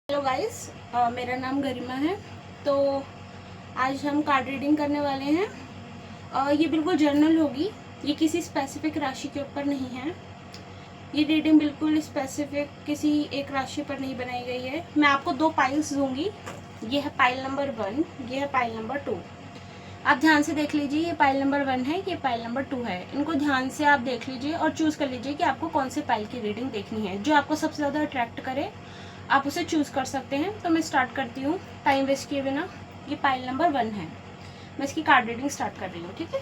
Hello guys, मेरा नाम गरिमा है। तो आज हम कार्ड रीडिंग करने वाले हैं। ये बिल्कुल जनरल होगी, ये किसी स्पेसिफिक राशि के ऊपर नहीं है। ये रीडिंग बिल्कुल स्पेसिफिक किसी एक राशि पर नहीं बनाई गई है। मैं आपको 2 पाइल्स दूंगी। ये है पाइल नंबर 1, ये है पाइल नंबर 2। आप ध्यान से देख लीजिए, ये पाइल नंबर 1 है, ये पाइल नंबर 2 है। इनको ध्यान से आप देख लीजिए और चूज़ कर लीजिए कि आपको कौन से पाइल की रीडिंग देखनी है। जो आपको सबसे ज़्यादा अट्रैक्ट करे आप उसे चूज़ कर सकते हैं। तो मैं स्टार्ट करती हूँ टाइम वेस्ट किए बिना। ये पाइल नंबर 1 है, मैं इसकी कार्ड रीडिंग स्टार्ट कर रही हूँ। ठीक है,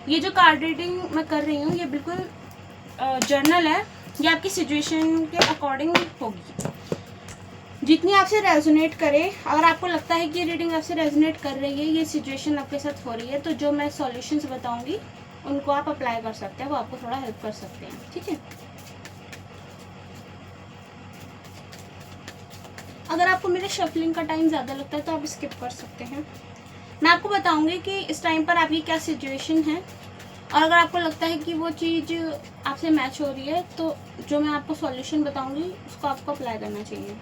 ये जो कार्ड रीडिंग मैं कर रही हूँ ये बिल्कुल जर्नल है। ये आपकी सिचुएशन के अकॉर्डिंग होगी, जितनी आपसे रेजोनेट करे। अगर आपको लगता है कि रीडिंग आपसे रेजोनेट कर रही है, ये सिचुएशन आपके साथ हो रही है, तो जो मैं सॉल्यूशंस बताऊंगी उनको आप अप्लाई कर सकते हैं, वो आपको थोड़ा हेल्प कर सकते हैं। ठीक है, अगर आपको मेरे शफलिंग का टाइम ज़्यादा लगता है तो आप स्किप कर सकते हैं। मैं आपको बताऊंगी कि इस टाइम पर आपकी क्या सिचुएशन है, और अगर आपको लगता है कि वो चीज़ आपसे मैच हो रही है तो जो मैं आपको सॉल्यूशन बताऊंगी उसको आपको अप्लाई करना चाहिए।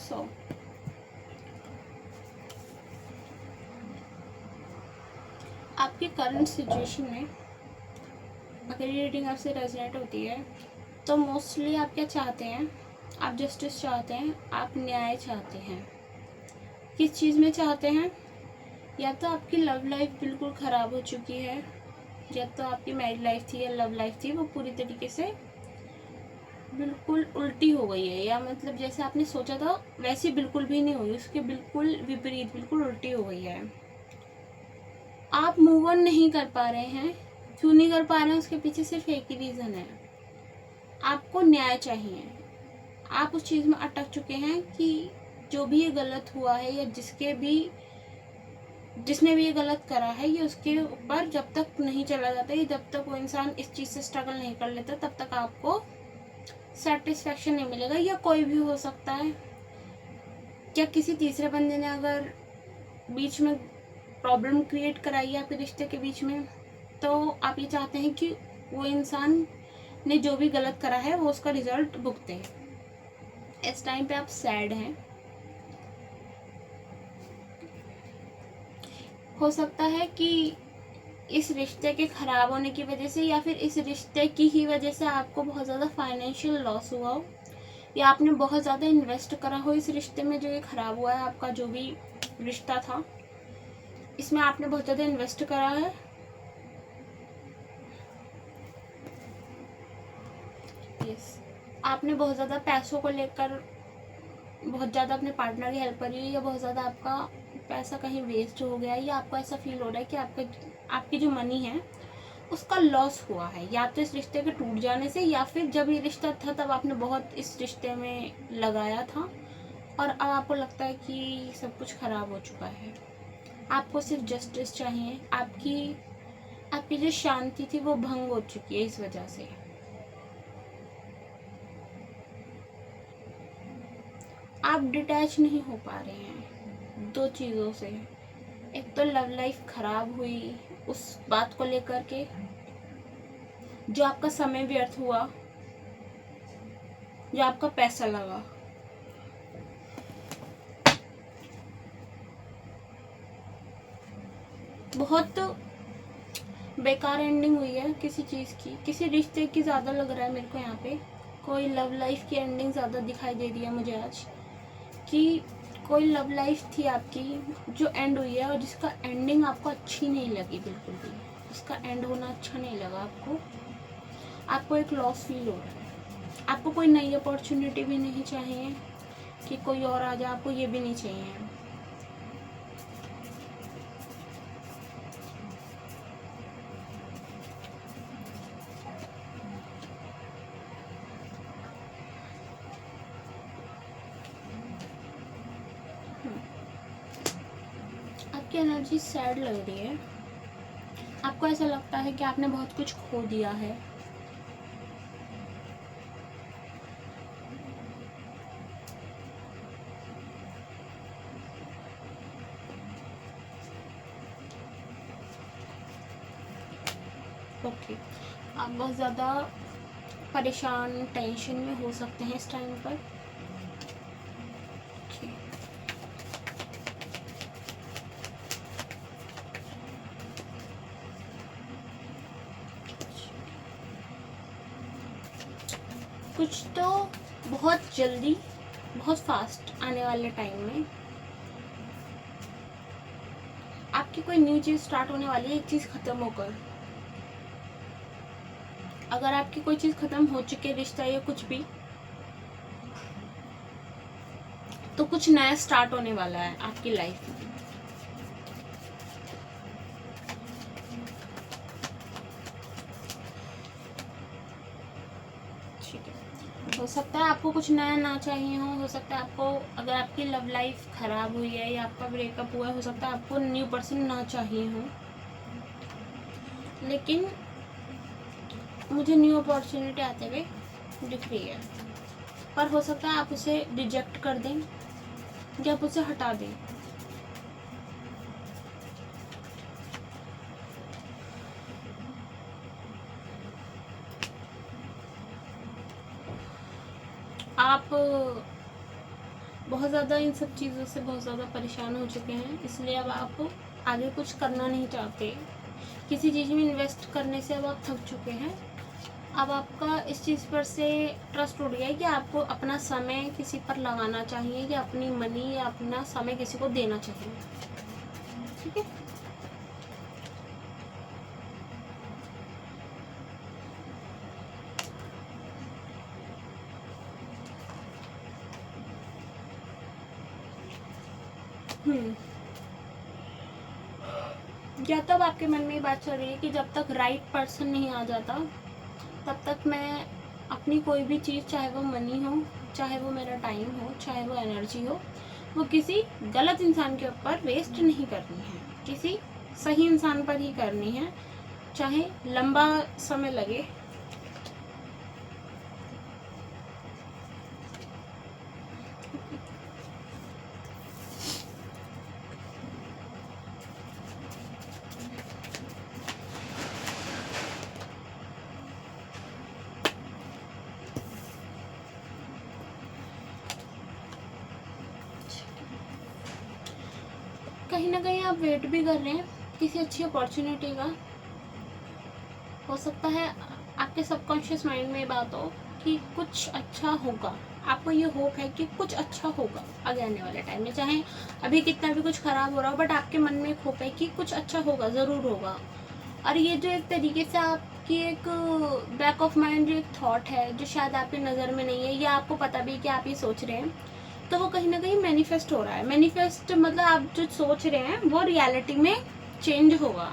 सो आपकी करंट सिचुएशन में अगर ये रीडिंग आपसे रेजोनेट होती है तो मोस्टली आप क्या चाहते हैं? आप जस्टिस चाहते हैं, आप न्याय चाहते हैं। किस चीज़ में चाहते हैं? या तो आपकी लव लाइफ बिल्कुल ख़राब हो चुकी है, या तो आपकी मैरिड लाइफ थी या लव लाइफ थी वो पूरी तरीके से बिल्कुल उल्टी हो गई है, या मतलब जैसे आपने सोचा था वैसी बिल्कुल भी नहीं हुई, उसके बिल्कुल विपरीत, बिल्कुल उल्टी हो गई है। आप मूव ऑन नहीं कर पा रहे हैं। क्यों नहीं कर पा रहे हैं? उसके पीछे सिर्फ एक ही रीज़न है, आपको न्याय चाहिए। आप उस चीज़ में अटक चुके हैं कि जो भी ये गलत हुआ है या जिसने भी ये गलत करा है, ये उसके ऊपर जब तक नहीं चला जाता, ये जब तक वो इंसान इस चीज़ से स्ट्रगल नहीं कर लेता तब तक आपको सेटिस्फेक्शन नहीं मिलेगा। या कोई भी हो सकता है, क्या किसी तीसरे बंदे ने अगर बीच में प्रॉब्लम क्रिएट कराई है आपके रिश्ते के बीच में, तो आप ये चाहते हैं कि वो इंसान ने जो भी गलत करा है वो उसका रिजल्ट भुगते। इस टाइम पे आप सैड हैं। हो सकता है कि इस रिश्ते के ख़राब होने की वजह से या फिर इस रिश्ते की ही वजह से आपको बहुत ज़्यादा फाइनेंशियल लॉस हुआ हो, या आपने बहुत ज़्यादा इन्वेस्ट करा हो इस रिश्ते में जो ये ख़राब हुआ है। आपका जो भी रिश्ता था इसमें आपने बहुत ज़्यादा इन्वेस्ट करा है। यस, आपने बहुत ज़्यादा पैसों को लेकर बहुत ज़्यादा अपने पार्टनर की हेल्प करी है, या बहुत ज़्यादा आपका पैसा कहीं वेस्ट हो गया है, या आपको ऐसा फील हो रहा है कि आपकी जो मनी है उसका लॉस हुआ है, या तो इस रिश्ते के टूट जाने से, या फिर जब ये रिश्ता था तब आपने बहुत इस रिश्ते में लगाया था और अब आपको लगता है कि सब कुछ ख़राब हो चुका है। आपको सिर्फ जस्टिस चाहिए। आपकी जो शांति थी वो भंग हो चुकी है इस वजह से। आप डिटैच नहीं हो पा रहे हैं 2 चीज़ों से। एक तो लव लाइफ ख़राब हुई उस बात को लेकर के, जो आपका समय व्यर्थ हुआ, जो आपका पैसा लगा। बहुत बेकार एंडिंग हुई है किसी चीज़ की, किसी रिश्ते की ज़्यादा लग रहा है मेरे को। यहाँ पे कोई लव लाइफ की एंडिंग ज़्यादा दिखाई दे रही है मुझे आज, कि कोई लव लाइफ थी आपकी जो एंड हुई है और जिसका एंडिंग आपको अच्छी नहीं लगी बिल्कुल भी, उसका एंड होना अच्छा नहीं लगा आपको। आपको एक लॉस फील हो रहा है, आपको कोई नई अपॉर्चुनिटी भी नहीं चाहिए कि कोई और आ जाए, आपको ये भी नहीं चाहिए। आपकी एनर्जी सैड लग रही है, आपको ऐसा लगता है कि आपने बहुत कुछ खो दिया है। ओके, आप बहुत ज़्यादा परेशान, टेंशन में हो सकते हैं इस टाइम पर। कुछ तो बहुत जल्दी, बहुत फास्ट आने वाले टाइम में आपकी कोई न्यू चीज़ स्टार्ट होने वाली है, एक चीज़ ख़त्म होकर। अगर आपकी कोई चीज़ ख़त्म हो चुकी है, रिश्ता या कुछ भी, तो कुछ नया स्टार्ट होने वाला है आपकी लाइफ में। ठीक है, हो सकता है आपको कुछ नया ना चाहिए हो सकता है आपको, अगर आपकी लव लाइफ ख़राब हुई है या आपका ब्रेकअप हुआ है, हो सकता है आपको न्यू पर्सन ना चाहिए हो, लेकिन मुझे न्यू अपॉर्चुनिटी आते हुए दिख रही है। पर हो सकता है आप उसे रिजेक्ट कर दें या आप उसे हटा दें। आप बहुत ज़्यादा इन सब चीज़ों से बहुत ज़्यादा परेशान हो चुके हैं, इसलिए अब आप आगे कुछ करना नहीं चाहते। किसी चीज़ में इन्वेस्ट करने से अब आप थक चुके हैं। अब आपका इस चीज़ पर से ट्रस्ट उठ गया है कि आपको अपना समय किसी पर लगाना चाहिए या अपनी मनी या अपना समय किसी को देना चाहिए। ठीक है, या तब आपके मन में ये बात चल रही है कि जब तक राइट पर्सन नहीं आ जाता तब तक मैं अपनी कोई भी चीज़, चाहे वो मनी हो, चाहे वो मेरा टाइम हो, चाहे वो एनर्जी हो, वो किसी गलत इंसान के ऊपर वेस्ट नहीं करनी है, किसी सही इंसान पर ही करनी है, चाहे लंबा समय लगे। कहीं ना कहीं आप वेट भी कर रहे हैं किसी अच्छी अपॉर्चुनिटी का। हो सकता है आपके सबकॉन्शियस माइंड में ये बात हो कि कुछ अच्छा होगा, आपको ये होप है कि कुछ अच्छा होगा आगे आने वाले टाइम में, चाहे अभी कितना भी कुछ ख़राब हो रहा हो, बट आपके मन में एक होप है कि कुछ अच्छा होगा, ज़रूर होगा। और ये जो एक तरीके से आपकी एक बैक ऑफ माइंड जो एक थॉट है जो शायद आपकी नज़र में नहीं है या आपको पता भी कि आप ये सोच रहे हैं, तो वो कहीं ना कहीं मैनिफेस्ट हो रहा है। मैनिफेस्ट मतलब आप जो सोच रहे हैं वो रियलिटी में चेंज होगा।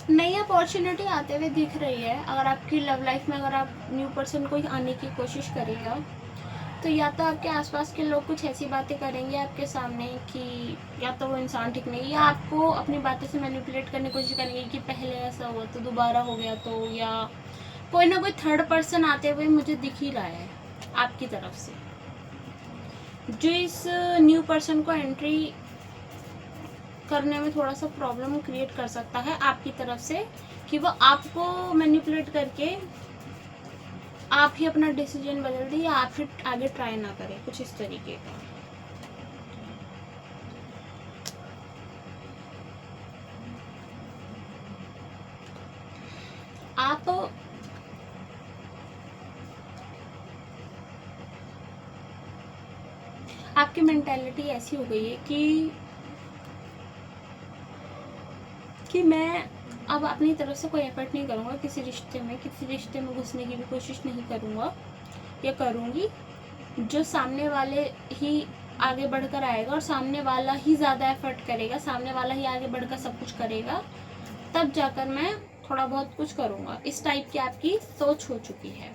नई अपॉर्चुनिटी आते हुए दिख रही है। अगर आपकी लव लाइफ में अगर आप न्यू पर्सन को आने की कोशिश करेगा, तो या तो आपके आसपास के लोग कुछ ऐसी बातें करेंगे आपके सामने कि या तो वो इंसान ठीक नहीं, या आपको अपनी बातों से मैनिपुलेट करने की कोशिश करेंगे कि पहले ऐसा हुआ तो दोबारा हो गया तो, या कोई ना कोई थर्ड पर्सन आते हुए मुझे दिख ही रहा है आपकी तरफ से, जो इस न्यू पर्सन को एंट्री करने में थोड़ा सा प्रॉब्लम क्रिएट कर सकता है आपकी तरफ से, कि वो आपको मैनिपुलेट करके आप ही अपना डिसीजन बदल दें या आप ही आगे ट्राई ना करें, कुछ इस तरीके का। आप आपकी मेंटालिटी ऐसी हो गई है कि मैं अब अपनी तरफ से कोई एफर्ट नहीं करूँगा किसी रिश्ते में घुसने की भी कोशिश नहीं करूँगा या करूँगी। जो सामने वाले ही आगे बढ़कर आएगा और सामने वाला ही ज़्यादा एफर्ट करेगा, सामने वाला ही आगे बढ़कर सब कुछ करेगा, तब जाकर मैं थोड़ा बहुत कुछ करूँगा। इस टाइप की आपकी सोच हो चुकी है,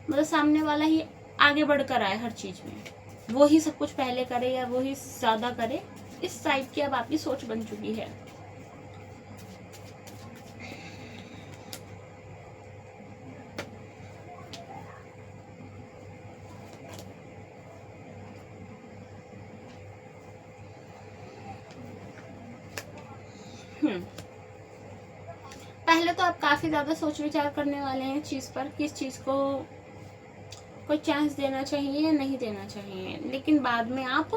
मतलब सामने वाला ही आगे बढ़कर आए हर चीज़ में, वो ही सब कुछ पहले करे या वो ही ज़्यादा करे, इस टाइप की अब आपकी सोच बन चुकी है। पहले तो आप काफ़ी ज़्यादा सोच विचार करने वाले हैं चीज़ पर, किस चीज़ को कोई चांस देना चाहिए या नहीं देना चाहिए, लेकिन बाद में आप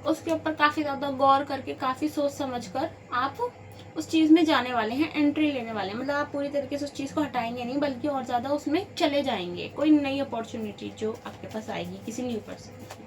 उसके ऊपर काफ़ी ज़्यादा गौर करके, काफ़ी सोच समझ कर आप उस चीज़ में जाने वाले हैं, एंट्री लेने वाले हैं। मतलब आप पूरी तरीके से उस चीज़ को हटाएंगे नहीं, बल्कि और ज़्यादा उसमें चले जाएंगे। कोई नई अपॉर्चुनिटी जो आपके पास आएगी किसी न्यू पर्सन की।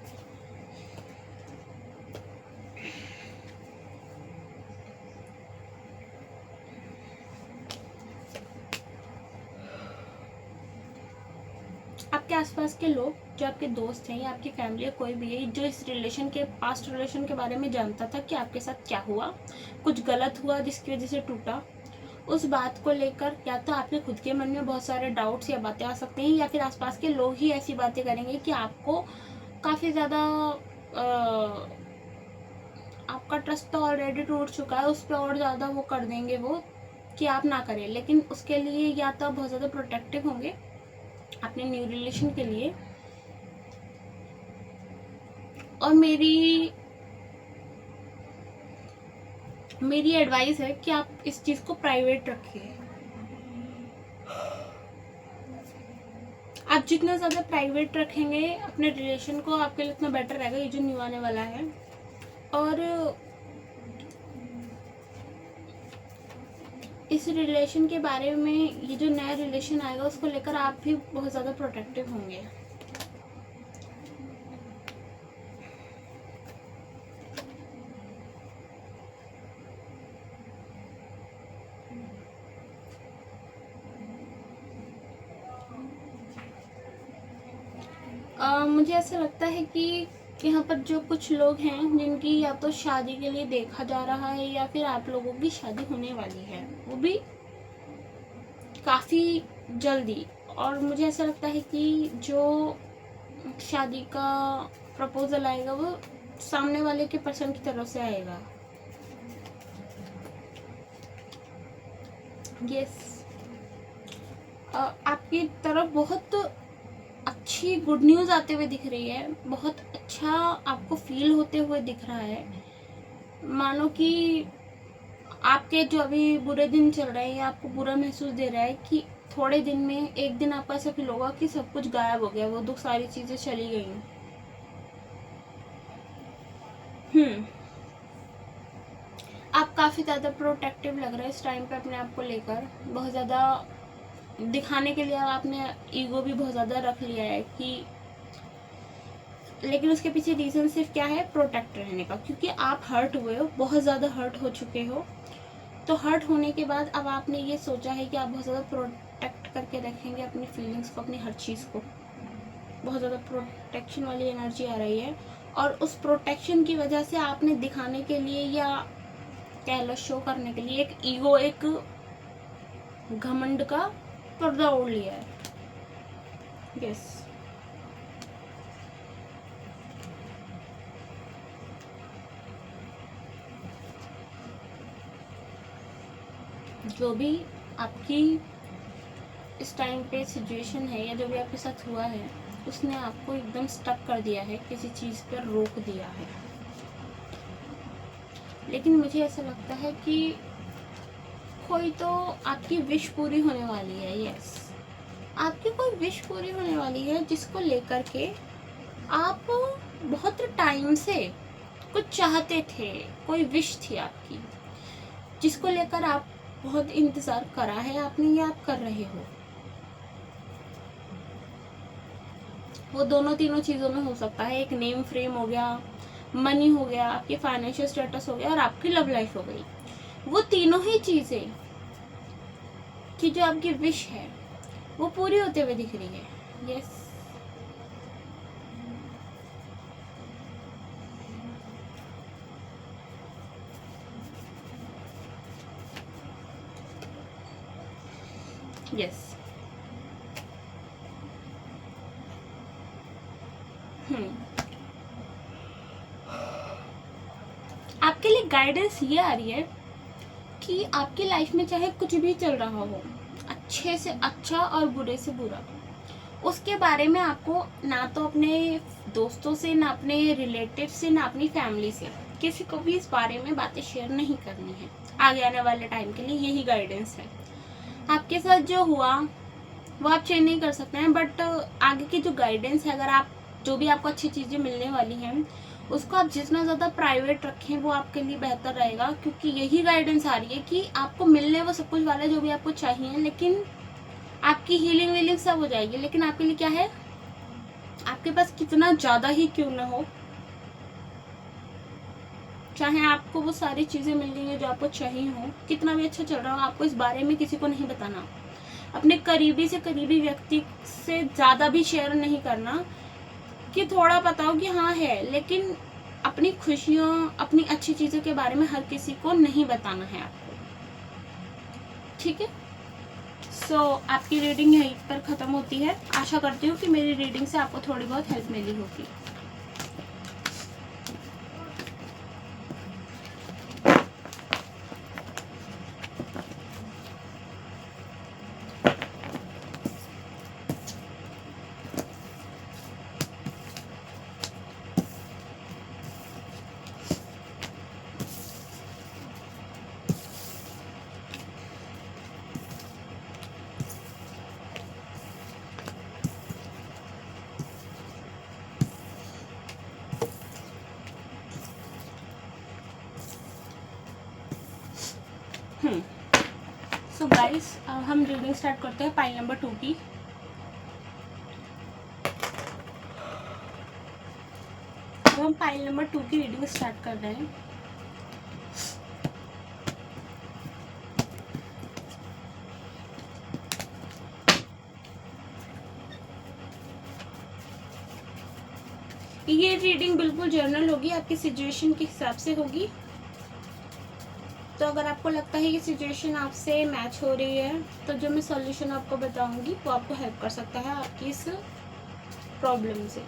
आपके आसपास के लोग, जो आपके दोस्त हैं या आपकी फैमिली या कोई भी है, जो इस रिलेशन के, पास्ट रिलेशन के बारे में जानता था कि आपके साथ क्या हुआ, कुछ गलत हुआ जिसकी वजह से टूटा, उस बात को लेकर या तो आपके खुद के मन में बहुत सारे डाउट्स या बातें आ सकती हैं, या फिर आसपास के लोग ही ऐसी बातें करेंगे कि आपको काफ़ी ज़्यादा आपका ट्रस्ट तो ऑलरेडी टूट चुका है, उस पर और ज़्यादा वो कर देंगे वो कि आप ना करें। लेकिन उसके लिए या तो आप बहुत ज़्यादा प्रोटेक्टिव होंगे अपने न्यू रिलेशन के लिए, और मेरी एडवाइस है कि आप इस चीज़ को प्राइवेट रखिए। आप जितना ज़्यादा प्राइवेट रखेंगे अपने रिलेशन को, आपके लिए उतना बेटर रहेगा, ये जो न्यू आने वाला है। और इस रिलेशन के बारे में, ये जो नया रिलेशन आएगा उसको लेकर आप भी बहुत ज़्यादा प्रोटेक्टिव होंगे। मुझे ऐसा लगता है कि यहाँ पर जो कुछ लोग हैं जिनकी या तो शादी के लिए देखा जा रहा है या फिर आप लोगों की शादी होने वाली है, वो भी काफ़ी जल्दी, और मुझे ऐसा लगता है कि जो शादी का प्रपोजल आएगा वो सामने वाले के पर्सन की तरफ से आएगा। यस, आपकी तरफ बहुत अच्छी गुड न्यूज़ आते हुए दिख रही है, बहुत अच्छा आपको फील होते हुए दिख रहा है। मानो कि आपके जो अभी बुरे दिन चल रहे हैं या आपको बुरा महसूस दे रहा है, कि थोड़े दिन में एक दिन आपको ऐसा फील होगा कि सब कुछ गायब हो गया, वो दुख, सारी चीज़ें चली गई। आप काफ़ी ज़्यादा प्रोटेक्टिव लग रहे हैं इस टाइम पे अपने आप को लेकर, बहुत ज़्यादा दिखाने के लिए आपने ईगो भी बहुत ज़्यादा रख लिया है कि, लेकिन उसके पीछे रीज़न सिर्फ क्या है, प्रोटेक्ट रहने का, क्योंकि आप हर्ट हुए हो, बहुत ज़्यादा हर्ट हो चुके हो। तो हर्ट होने के बाद अब आपने ये सोचा है कि आप बहुत ज़्यादा प्रोटेक्ट करके रखेंगे अपनी फीलिंग्स को, अपनी हर चीज़ को। बहुत ज़्यादा प्रोटेक्शन वाली एनर्जी आ रही है, और उस प्रोटेक्शन की वजह से आपने दिखाने के लिए या कह लो शो करने के लिए एक ईगो, एक घमंड का पर्दा ओढ़ लिया है। यस, जो भी आपकी इस टाइम पे सिचुएशन है या जो भी आपके साथ हुआ है उसने आपको एकदम स्टक कर दिया है, किसी चीज़ पर रोक दिया है। लेकिन मुझे ऐसा लगता है कि कोई तो आपकी विश पूरी होने वाली है। यस, आपकी कोई विश पूरी होने वाली है जिसको लेकर के आप बहुत टाइम से कुछ चाहते थे, कोई विश थी आपकी जिसको लेकर आप बहुत इंतज़ार करा है आपने या आप कर रहे हो। वो दोनों तीनों चीज़ों में हो सकता है। एक नेम फ्रेम हो गया, मनी हो गया, आपके फाइनेंशियल स्टेटस हो गया और आपकी लव लाइफ हो गई। वो तीनों ही चीज़ें कि जो आपकी विश है वो पूरी होते हुए दिख रही है। Yes, yes. आपके लिए गाइडेंस ये आ रही है कि आपकी लाइफ में चाहे कुछ भी चल रहा हो, अच्छे से अच्छा और बुरे से बुरा, उसके बारे में आपको ना तो अपने दोस्तों से, ना अपने रिलेटिव से, ना अपनी फैमिली से, किसी को भी इस बारे में बातें शेयर नहीं करनी है। आगे आने वाले टाइम के लिए यही गाइडेंस है। आपके साथ जो हुआ वो आप चेंज नहीं कर सकते हैं, बट आगे की जो गाइडेंस है, अगर आप जो भी आपको अच्छी चीज़ें मिलने वाली हैं उसको आप जितना ज़्यादा प्राइवेट रखें वो आपके लिए बेहतर रहेगा। क्योंकि यही गाइडेंस आ रही है कि आपको मिलने वो सब कुछ वाला है जो भी आपको चाहिए, लेकिन आपकी हीलिंग वीलिंग सब हो जाएगी। लेकिन आपके लिए क्या है, आपके पास कितना ज़्यादा ही क्यों ना हो, चाहे आपको वो सारी चीज़ें मिल गई हैं जो आपको चाहिए हो, कितना भी अच्छा चल रहा हो, आपको इस बारे में किसी को नहीं बताना। अपने करीबी से करीबी व्यक्ति से ज़्यादा भी शेयर नहीं करना कि थोड़ा पता हो कि हाँ है, लेकिन अपनी खुशियों, अपनी अच्छी चीज़ों के बारे में हर किसी को नहीं बताना है आपको। ठीक है। सो आपकी रीडिंग यहीं पर ख़त्म होती है। आशा करती हूँ कि मेरी रीडिंग से आपको थोड़ी बहुत हेल्प मिली होगी। सो गाइस, हम रीडिंग स्टार्ट करते हैं पाइल नंबर 2 की। तो हम पाइल नंबर 2 की रीडिंग स्टार्ट कर रहे हैं। ये रीडिंग बिल्कुल जर्नल होगी, आपकी सिचुएशन के हिसाब से होगी। तो अगर आपको लगता है कि सिचुएशन आपसे मैच हो रही है तो जो मैं सॉल्यूशन आपको बताऊंगी वो आपको हेल्प कर सकता है आपकी इस प्रॉब्लम से।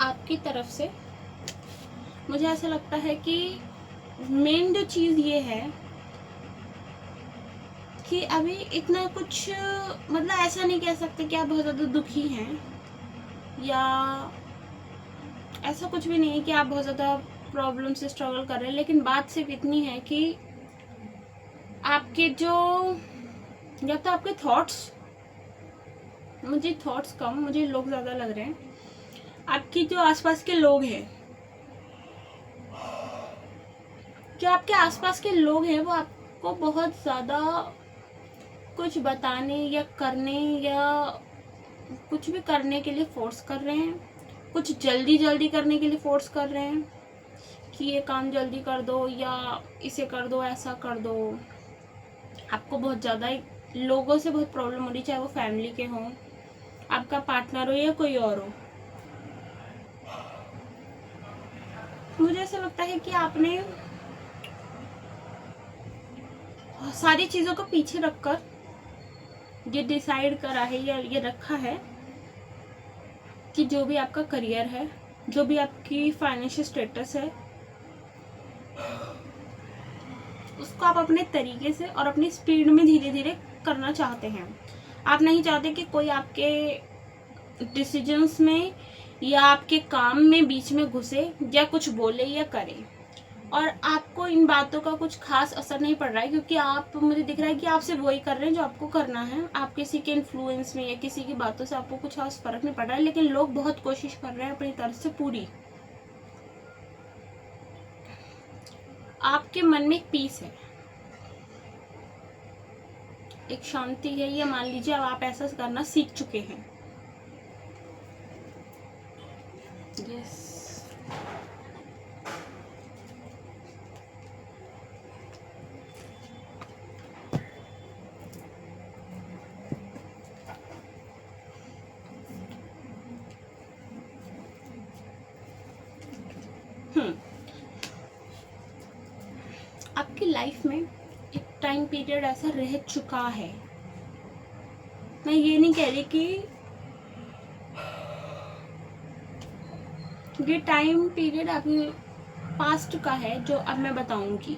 आपकी तरफ से मुझे ऐसा लगता है कि मेन जो चीज़ ये है कि अभी इतना कुछ, मतलब ऐसा नहीं कह सकते कि आप बहुत ज़्यादा दुखी हैं, या ऐसा कुछ भी नहीं है कि आप बहुत ज़्यादा प्रॉब्लम से स्ट्रगल कर रहे हैं। लेकिन बात सिर्फ इतनी है कि आपके जो, या तो आपके थॉट्स, मुझे थॉट्स कम, मुझे लोग ज़्यादा लग रहे हैं। आपकी जो आसपास के लोग हैं, जो आपके आसपास के लोग हैं, वो आपको बहुत ज़्यादा कुछ बताने या करने या कुछ भी करने के लिए फोर्स कर रहे हैं। कुछ जल्दी जल्दी करने के लिए फोर्स कर रहे हैं कि ये काम जल्दी कर दो या इसे कर दो, ऐसा कर दो। आपको बहुत ज़्यादा लोगों से बहुत प्रॉब्लम हो रही, चाहे वो फैमिली के हों, आपका पार्टनर हो या कोई और हो। मुझे ऐसा लगता है कि आपने सारी चीज़ों को पीछे रखकर ये डिसाइड करा है या ये रखा है कि जो भी आपका करियर है, जो भी आपकी फाइनेंशियल स्टेटस है, उसको आप अपने तरीके से और अपनी स्पीड में धीरे धीरे करना चाहते हैं। आप नहीं चाहते कि कोई आपके डिसीजंस में या आपके काम में बीच में घुसे या कुछ बोले या करे। और आपको इन बातों का कुछ खास असर नहीं पड़ रहा है, क्योंकि आप, मुझे दिख रहा है कि आप सिर्फ वही कर रहे हैं जो आपको करना है। आप किसी के इन्फ्लुएंस में या किसी की बातों से आपको कुछ खास फर्क नहीं पड़ रहा है, लेकिन लोग बहुत कोशिश कर रहे हैं अपनी तरफ से पूरी। आपके मन में एक पीस है, एक शांति है, या मान लीजिए अब आप ऐसा करना सीख चुके हैं। यस, आपकी लाइफ में एक टाइम पीरियड ऐसा रह चुका है। मैं ये नहीं कह रही कि ये टाइम पीरियड आपके पास्ट का है जो अब मैं बताऊंगी।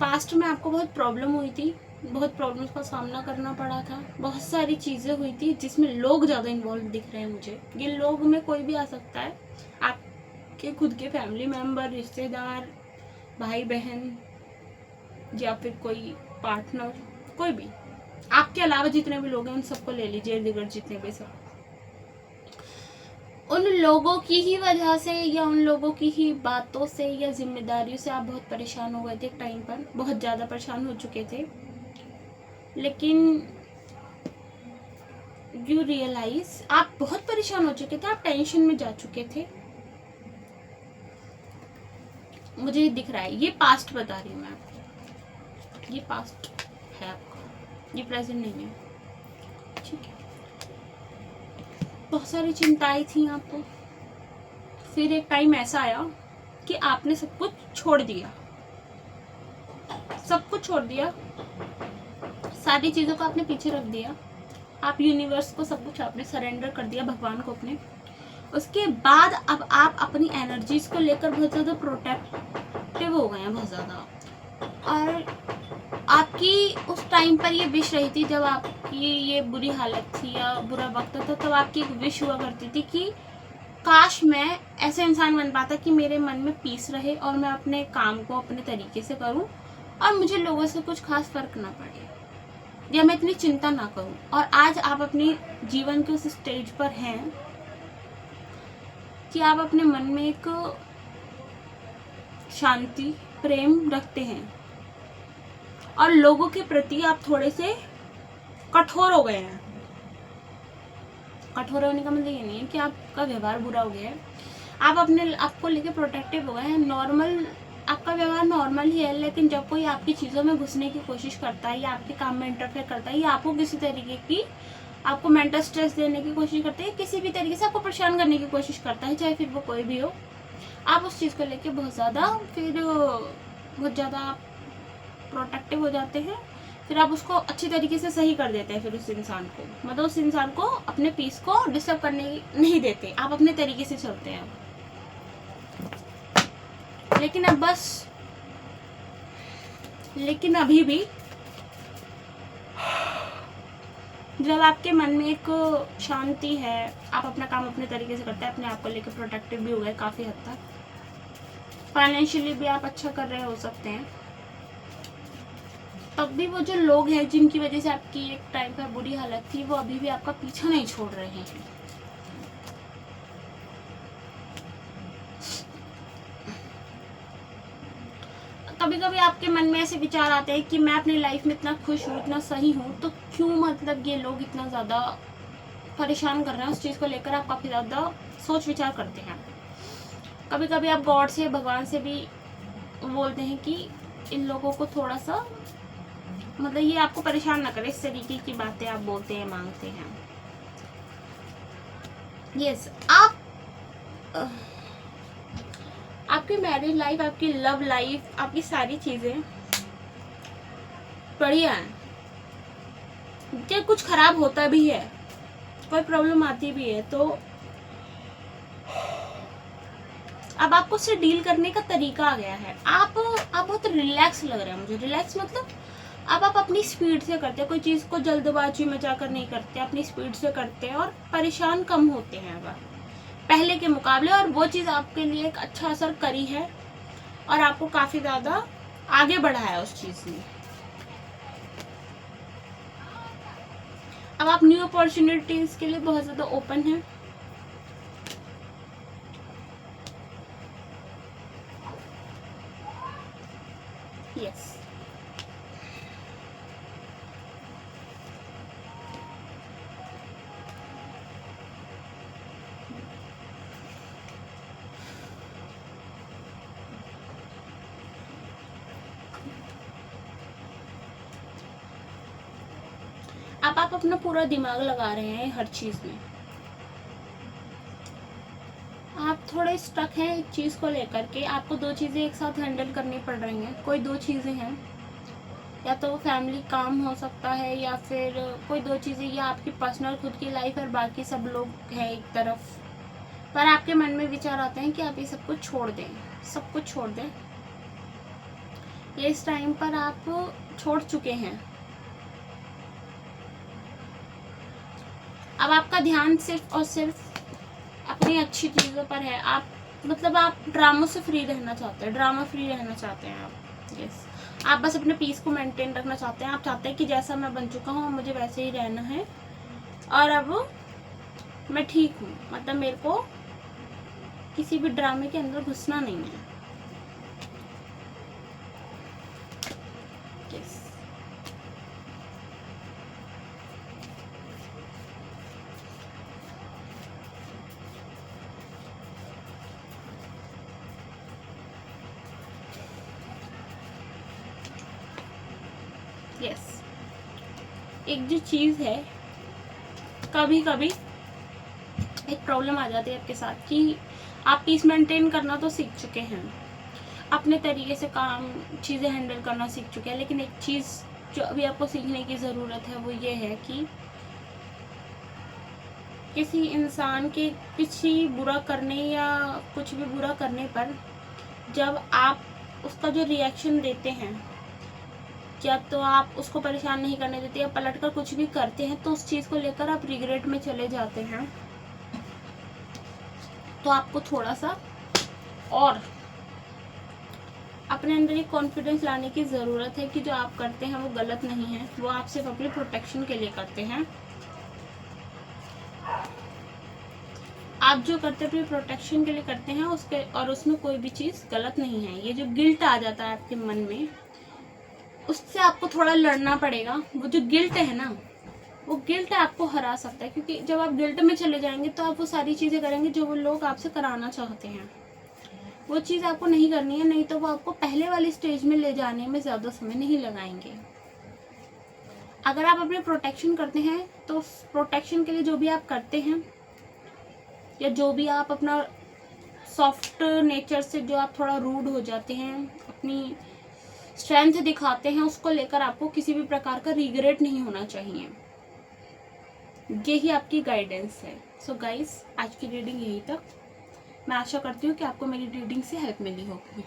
पास्ट में आपको बहुत प्रॉब्लम हुई थी, बहुत प्रॉब्लम्स का सामना करना पड़ा था, बहुत सारी चीज़ें हुई थी जिसमें लोग ज़्यादा इन्वॉल्व दिख रहे हैं मुझे। ये लोग में कोई भी आ सकता है, आपके खुद के फैमिली मेम्बर, रिश्तेदार, भाई बहन, या फिर कोई पार्टनर, कोई भी। आपके अलावा जितने भी लोग हैं उन सबको ले लीजिए, इर्द गिर्द जितने भी सब। उन लोगों की ही वजह से या उन लोगों की ही बातों से या जिम्मेदारियों से आप बहुत परेशान हो गए थे। एक टाइम पर बहुत ज़्यादा परेशान हो चुके थे, लेकिन यू रियलाइज आप बहुत परेशान हो चुके थे, आप टेंशन में जा चुके थे। मुझे दिख रहा है, ये पास्ट बता रही हूँ मैं आपको, ये पास्ट है आपका, ये प्रेजेंट नहीं है, ठीक है। बहुत सारी चिंताएं थी आपको। फिर एक टाइम ऐसा आया कि आपने सब कुछ छोड़ दिया, सब कुछ छोड़ दिया, सारी चीज़ों को आपने पीछे रख दिया। आप यूनिवर्स को सब कुछ आपने सरेंडर कर दिया, भगवान को अपने। उसके बाद अब आप अपनी एनर्जीज को लेकर बहुत ज़्यादा प्रोटेक्टिव हो गए हैं, बहुत ज़्यादा। और आपकी उस टाइम पर ये विश रही थी, जब आपकी ये बुरी हालत थी या बुरा वक्त था, तब आपकी एक विश हुआ करती थी कि काश मैं ऐसा इंसान बन पाता कि मेरे मन में पीस रहे और मैं अपने काम को अपने तरीके से करूं और मुझे लोगों से कुछ खास फर्क ना पड़े या मैं इतनी चिंता ना करूं। और आज आप अपने जीवन के उस स्टेज पर हैं कि आप अपने मन में एक शांति, प्रेम रखते हैं और लोगों के प्रति आप थोड़े से कठोर हो गए हैं। कठोर होने का मतलब ये नहीं है कि आपका व्यवहार बुरा हो गया है, आप अपने आपको लेके प्रोटेक्टिव हो गए हैं। नॉर्मल, आपका व्यवहार नॉर्मल ही है, लेकिन जब कोई आपकी चीज़ों में घुसने की कोशिश करता है या आपके काम में इंटरफेयर करता है या आपको किसी तरीके की, आपको मेंटल स्ट्रेस देने की कोशिश करता है, किसी भी तरीके से आपको परेशान करने की कोशिश करता है, चाहे फिर वो कोई भी हो, आप उस चीज़ को लेके बहुत ज़्यादा प्रोटेक्टिव हो जाते हैं। फिर आप उसको अच्छी तरीके से सही कर देते हैं। फिर उस इंसान को, मतलब उस इंसान को अपने पीस को डिस्टर्ब करने नहीं देते, आप अपने तरीके से चलते हैं। लेकिन अभी भी जब आपके मन में एक शांति है, आप अपना काम अपने तरीके से करते हैं, अपने आप को लेकर प्रोटेक्टिव भी हो गए काफ़ी हद तक, फाइनेंशियली भी आप अच्छा कर रहे हो सकते हैं, अभी वो जो लोग हैं जिनकी वजह से आपकी एक टाइम पर बुरी हालत थी, वो अभी भी आपका पीछा नहीं छोड़ रहे हैं। कभी कभी आपके मन में ऐसे विचार आते हैं कि मैं अपनी लाइफ में इतना खुश हूँ, इतना सही हूँ, तो क्यों मतलब ये लोग इतना ज़्यादा परेशान कर रहे हैं। उस चीज़ को लेकर आप काफ़ी ज़्यादा सोच विचार करते हैं। कभी कभी आप गॉड से, भगवान से भी बोलते हैं कि इन लोगों को थोड़ा सा मतलब ये आपको परेशान ना करे, इस तरीके की बातें आप बोलते हैं, मांगते हैं। यस, आपकी मैरिज लाइफ, आपकी लव लाइफ, आपकी सारी चीज़ें बढ़िया है। जब कुछ खराब होता भी है, कोई प्रॉब्लम आती भी है, तो अब आपको उससे डील करने का तरीका आ गया है। आप बहुत रिलैक्स लग रहा है मुझे। रिलैक्स मतलब अब आप अपनी स्पीड से करते हैं, कोई चीज़ को जल्दबाजी में जाकर नहीं करते, अपनी स्पीड से करते हैं और परेशान कम होते हैं अब पहले के मुकाबले। और वो चीज़ आपके लिए एक अच्छा असर करी है और आपको काफ़ी ज़्यादा आगे बढ़ाया है उस चीज़ ने। अब आप न्यू अपॉर्चुनिटीज़ के लिए बहुत ज़्यादा ओपन हैं। यस, अब आप अपना पूरा दिमाग लगा रहे हैं हर चीज़ में। आप थोड़े स्टक हैं एक चीज़ को लेकर के, आपको दो चीज़ें एक साथ हैंडल करनी पड़ रही हैं। कोई दो चीज़ें हैं, या तो फैमिली काम हो सकता है, या फिर कोई दो चीज़ें, या आपकी पर्सनल खुद की लाइफ और बाकी सब लोग हैं एक तरफ। पर आपके मन में विचार आते हैं कि आप ये सब कुछ छोड़ दें, सब कुछ छोड़ दें। ये इस टाइम पर आप छोड़ चुके हैं। अब आपका ध्यान सिर्फ और सिर्फ अपनी अच्छी चीज़ों पर है। आप मतलब आप ड्रामों से फ्री रहना चाहते हैं, ड्रामा फ्री रहना चाहते हैं आप। यस, आप बस अपने पीस को मेंटेन रखना चाहते हैं। आप चाहते हैं कि जैसा मैं बन चुका हूँ मुझे वैसे ही रहना है, और अब मैं ठीक हूँ। मतलब मेरे को किसी भी ड्रामे के अंदर घुसना नहीं है। यस, यस, एक जो चीज़ है, कभी कभी एक प्रॉब्लम आ जाती है आपके साथ कि आप पीस मेंटेन करना तो सीख चुके हैं, अपने तरीके से काम चीज़ें हैंडल करना सीख चुके हैं, लेकिन एक चीज़ जो अभी आपको सीखने की ज़रूरत है वो ये है कि किसी इंसान के किसी बुरा करने या कुछ भी बुरा करने पर जब आप उसका जो रिएक्शन देते हैं, या तो आप उसको परेशान नहीं करने देते या पलट कर कुछ भी करते हैं, तो उस चीज़ को लेकर आप रिग्रेट में चले जाते हैं। तो आपको थोड़ा सा और अपने अंदर एक कॉन्फिडेंस लाने की ज़रूरत है कि जो आप करते हैं वो गलत नहीं है, वो आप सिर्फ अपनी प्रोटेक्शन के लिए करते हैं। आप जो करते हैं अपनी प्रोटेक्शन के लिए करते हैं उसके, और उसमें कोई भी चीज़ गलत नहीं है। ये जो गिल्ट आ जाता है आपके मन में, उससे आपको थोड़ा लड़ना पड़ेगा। वो जो गिल्ट है ना, वो गिल्ट आपको हरा सकता है, क्योंकि जब आप गिल्ट में चले जाएंगे तो आप वो सारी चीज़ें करेंगे जो वो लोग आपसे कराना चाहते हैं। वो चीज़ आपको नहीं करनी है, नहीं तो वो आपको पहले वाली स्टेज में ले जाने में ज़्यादा समय नहीं लगाएंगे। अगर आप अपने प्रोटेक्शन करते हैं तो प्रोटेक्शन के लिए जो भी आप करते हैं, या जो भी आप अपना सॉफ्ट नेचर से जो आप थोड़ा रूड हो जाते हैं, अपनी स्ट्रेंथ दिखाते हैं, उसको लेकर आपको किसी भी प्रकार का रिग्रेट नहीं होना चाहिए। यही आपकी गाइडेंस है। सो गाइस, आज की रीडिंग यहीं तक। मैं आशा करती हूँ कि आपको मेरी रीडिंग से हेल्प मिली होगी।